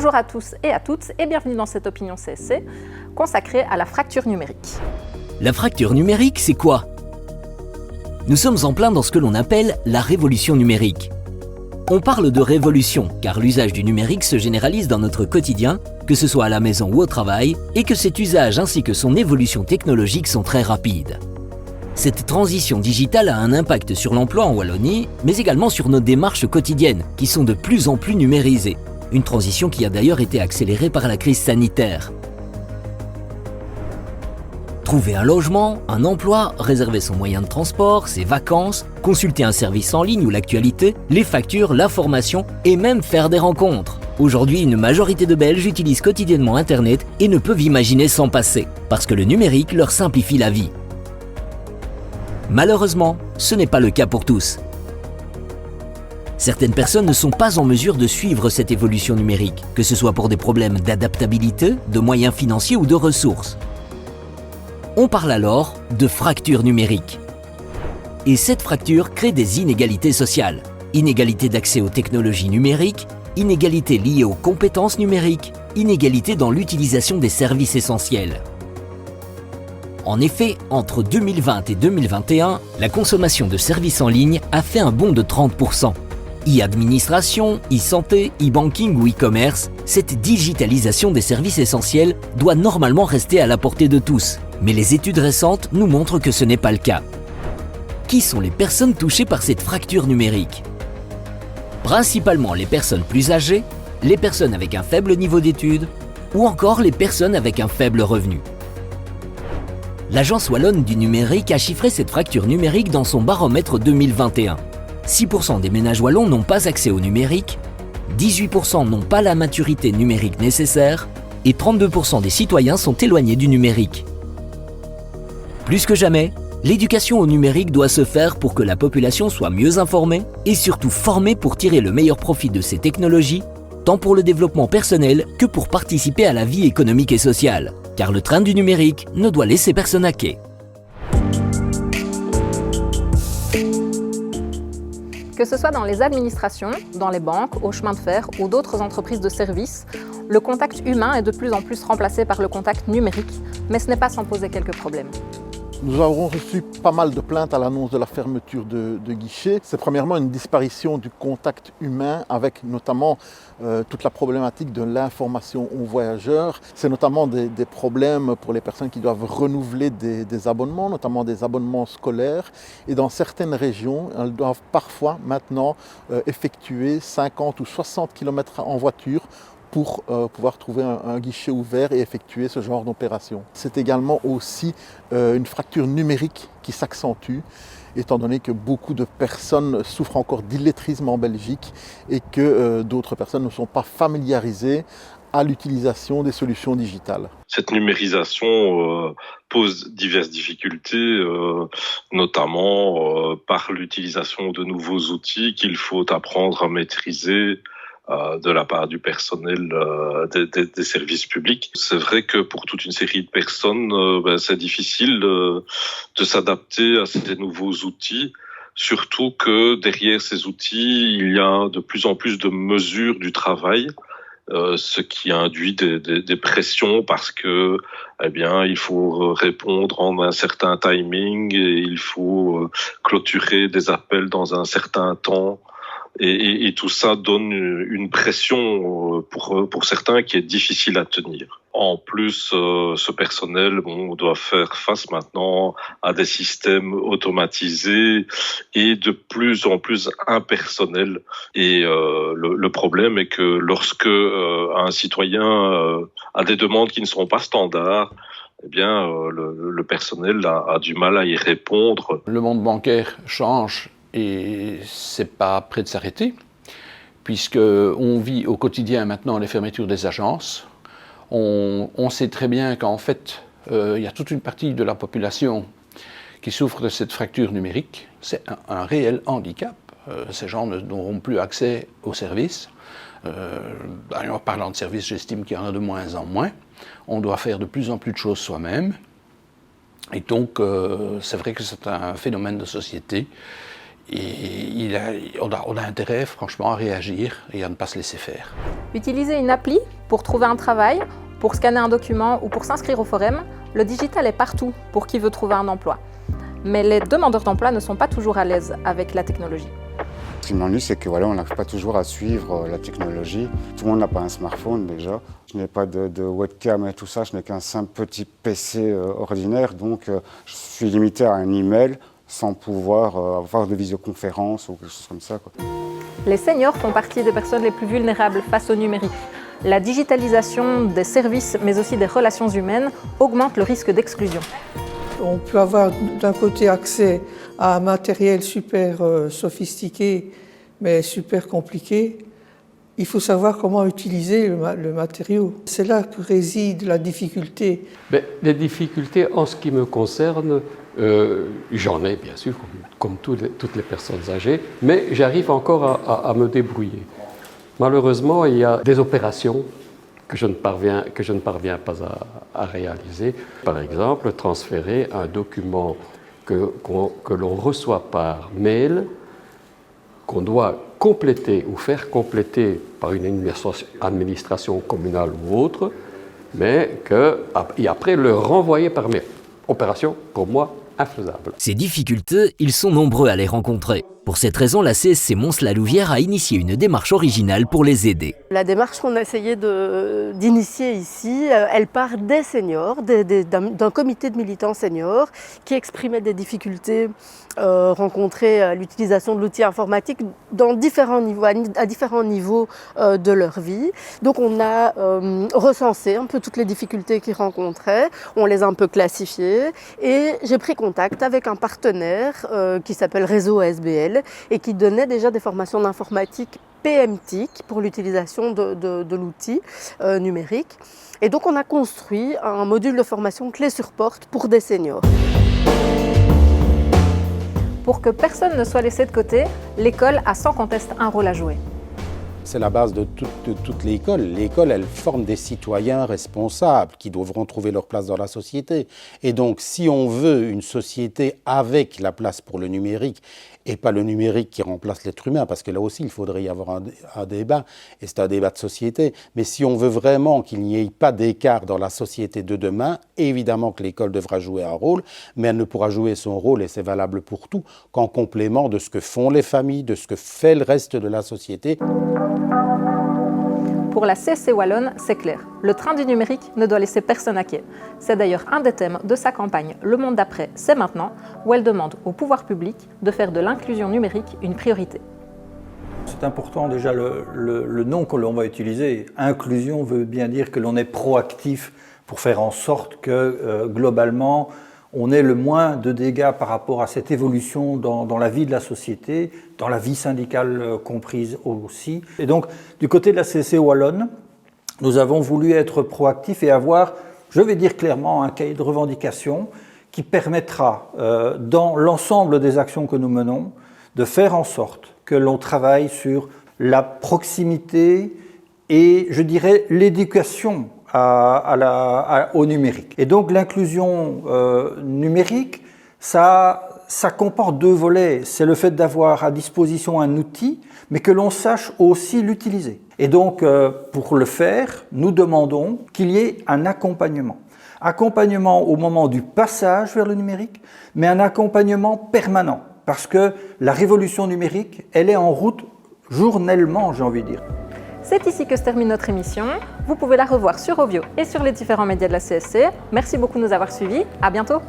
Bonjour à tous et à toutes et bienvenue dans cette Opinion CSC consacrée à la fracture numérique. La fracture numérique, c'est quoi ? Nous sommes en plein dans ce que l'on appelle la révolution numérique. On parle de révolution car l'usage du numérique se généralise dans notre quotidien, que ce soit à la maison ou au travail, et que cet usage ainsi que son évolution technologique sont très rapides. Cette transition digitale a un impact sur l'emploi en Wallonie, mais également sur nos démarches quotidiennes, qui sont de plus en plus numérisées. Une transition qui a d'ailleurs été accélérée par la crise sanitaire. Trouver un logement, un emploi, réserver son moyen de transport, ses vacances, consulter un service en ligne ou l'actualité, les factures, la formation et même faire des rencontres. Aujourd'hui, une majorité de Belges utilisent quotidiennement Internet et ne peuvent imaginer s'en passer, parce que le numérique leur simplifie la vie. Malheureusement, ce n'est pas le cas pour tous. Certaines personnes ne sont pas en mesure de suivre cette évolution numérique, que ce soit pour des problèmes d'adaptabilité, de moyens financiers ou de ressources. On parle alors de fracture numérique. Et cette fracture crée des inégalités sociales. Inégalités d'accès aux technologies numériques, inégalités liées aux compétences numériques, inégalités dans l'utilisation des services essentiels. En effet, entre 2020 et 2021, la consommation de services en ligne a fait un bond de 30%. E-administration, e-santé, e-banking ou e-commerce, cette digitalisation des services essentiels doit normalement rester à la portée de tous. Mais les études récentes nous montrent que ce n'est pas le cas. Qui sont les personnes touchées par cette fracture numérique ? Principalement les personnes plus âgées, les personnes avec un faible niveau d'études ou encore les personnes avec un faible revenu. L'Agence wallonne du numérique a chiffré cette fracture numérique dans son baromètre 2021. 6% des ménages wallons n'ont pas accès au numérique, 18% n'ont pas la maturité numérique nécessaire et 32% des citoyens sont éloignés du numérique. Plus que jamais, l'éducation au numérique doit se faire pour que la population soit mieux informée et surtout formée pour tirer le meilleur profit de ces technologies, tant pour le développement personnel que pour participer à la vie économique et sociale. Car le train du numérique ne doit laisser personne à quai. Que ce soit dans les administrations, dans les banques, au chemin de fer ou d'autres entreprises de services, le contact humain est de plus en plus remplacé par le contact numérique, mais ce n'est pas sans poser quelques problèmes. Nous avons reçu pas mal de plaintes à l'annonce de la fermeture de guichets. C'est premièrement une disparition du contact humain avec notamment toute la problématique de l'information aux voyageurs. C'est notamment des problèmes pour les personnes qui doivent renouveler des abonnements, notamment des abonnements scolaires. Et dans certaines régions, elles doivent parfois maintenant effectuer 50 ou 60 km en voiture pour pouvoir trouver un guichet ouvert et effectuer ce genre d'opération. C'est également aussi une fracture numérique qui s'accentue, étant donné que beaucoup de personnes souffrent encore d'illettrisme en Belgique et que d'autres personnes ne sont pas familiarisées à l'utilisation des solutions digitales. Cette numérisation pose diverses difficultés, notamment par l'utilisation de nouveaux outils qu'il faut apprendre à maîtriser de la part du personnel des services publics. C'est vrai que pour toute une série de personnes, c'est difficile de s'adapter à ces nouveaux outils, surtout que derrière ces outils, il y a de plus en plus de mesures du travail, ce qui induit des pressions parce que, il faut répondre en un certain timing et il faut clôturer des appels dans un certain temps. Et tout ça donne une pression pour certains qui est difficile à tenir. En plus, ce personnel doit faire face maintenant à des systèmes automatisés et de plus en plus impersonnels. Et le problème est que lorsque un citoyen a des demandes qui ne sont pas standards, le personnel a du mal à y répondre. Le monde bancaire change. Et c'est pas près de s'arrêter, puisqu'on vit au quotidien maintenant les fermetures des agences. On sait très bien qu'en fait, il y a toute une partie de la population qui souffre de cette fracture numérique. C'est un réel handicap. Ces gens n'auront plus accès aux services. En parlant de services, j'estime qu'il y en a de moins en moins. On doit faire de plus en plus de choses soi-même. Et donc, c'est vrai que c'est un phénomène de société. Et on a intérêt, franchement, à réagir et à ne pas se laisser faire. Utiliser une appli pour trouver un travail, pour scanner un document ou pour s'inscrire au forum, le digital est partout pour qui veut trouver un emploi. Mais les demandeurs d'emploi ne sont pas toujours à l'aise avec la technologie. Ce qui m'ennuie, c'est que on n'arrive pas toujours à suivre la technologie. Tout le monde n'a pas un smartphone déjà. Je n'ai pas de webcam et tout ça, je n'ai qu'un simple petit PC ordinaire, donc je suis limité à un email sans pouvoir avoir de visioconférence ou quelque chose comme ça, quoi. Les seniors font partie des personnes les plus vulnérables face au numérique. La digitalisation des services, mais aussi des relations humaines, augmente le risque d'exclusion. On peut avoir d'un côté accès à un matériel super sophistiqué, mais super compliqué. Il faut savoir comment utiliser le matériau. C'est là que réside la difficulté. Les difficultés, en ce qui me concerne, j'en ai bien sûr, comme toutes les personnes âgées, mais j'arrive encore à me débrouiller. Malheureusement, il y a des opérations que je ne parviens pas à réaliser. Par exemple, transférer un document que l'on reçoit par mail, qu'on doit compléter ou faire compléter par une administration communale ou autre, et après le renvoyer par mail. Opération, pour moi, infaisable. Ces difficultés, ils sont nombreux à les rencontrer. Pour cette raison, la CSC Mons-la-Louvière a initié une démarche originale pour les aider. La démarche qu'on a essayé d'initier ici, elle part des seniors, d'un comité de militants seniors qui exprimaient des difficultés rencontrées à l'utilisation de l'outil informatique à différents niveaux de leur vie. Donc on a recensé un peu toutes les difficultés qu'ils rencontraient, on les a un peu classifiées et j'ai pris contact avec un partenaire qui s'appelle Réseau ASBL et qui donnait déjà des formations d'informatique PMTIC pour l'utilisation de l'outil numérique. Et donc on a construit un module de formation clé sur porte pour des seniors. Pour que personne ne soit laissé de côté, l'école a sans conteste un rôle à jouer. C'est la base de toute l'école. L'école, elle forme des citoyens responsables qui devront trouver leur place dans la société. Et donc, si on veut une société avec la place pour le numérique, et pas le numérique qui remplace l'être humain, parce que là aussi, il faudrait y avoir un débat, et c'est un débat de société. Mais si on veut vraiment qu'il n'y ait pas d'écart dans la société de demain, évidemment que l'école devra jouer un rôle, mais elle ne pourra jouer son rôle, et c'est valable pour tout, qu'en complément de ce que font les familles, de ce que fait le reste de la société. Pour la CSC Wallonne, c'est clair, le train du numérique ne doit laisser personne à quai. C'est d'ailleurs un des thèmes de sa campagne Le Monde d'après, c'est maintenant, où elle demande au pouvoir public de faire de l'inclusion numérique une priorité. C'est important déjà le nom que l'on va utiliser. Inclusion veut bien dire que l'on est proactif pour faire en sorte que globalement, on ait le moins de dégâts par rapport à cette évolution dans la vie de la société, dans la vie syndicale comprise aussi. Et donc, du côté de la CSC Wallonne, nous avons voulu être proactifs et avoir, je vais dire clairement, un cahier de revendications qui permettra, dans l'ensemble des actions que nous menons, de faire en sorte que l'on travaille sur la proximité et, je dirais, l'éducation au numérique. Et donc l'inclusion numérique, ça comporte deux volets. C'est le fait d'avoir à disposition un outil, mais que l'on sache aussi l'utiliser. Et donc pour le faire, nous demandons qu'il y ait un accompagnement. Accompagnement au moment du passage vers le numérique, mais un accompagnement permanent. Parce que la révolution numérique, elle est en route journellement, j'ai envie de dire. C'est ici que se termine notre émission. Vous pouvez la revoir sur Ovio et sur les différents médias de la CSC. Merci beaucoup de nous avoir suivis. À bientôt.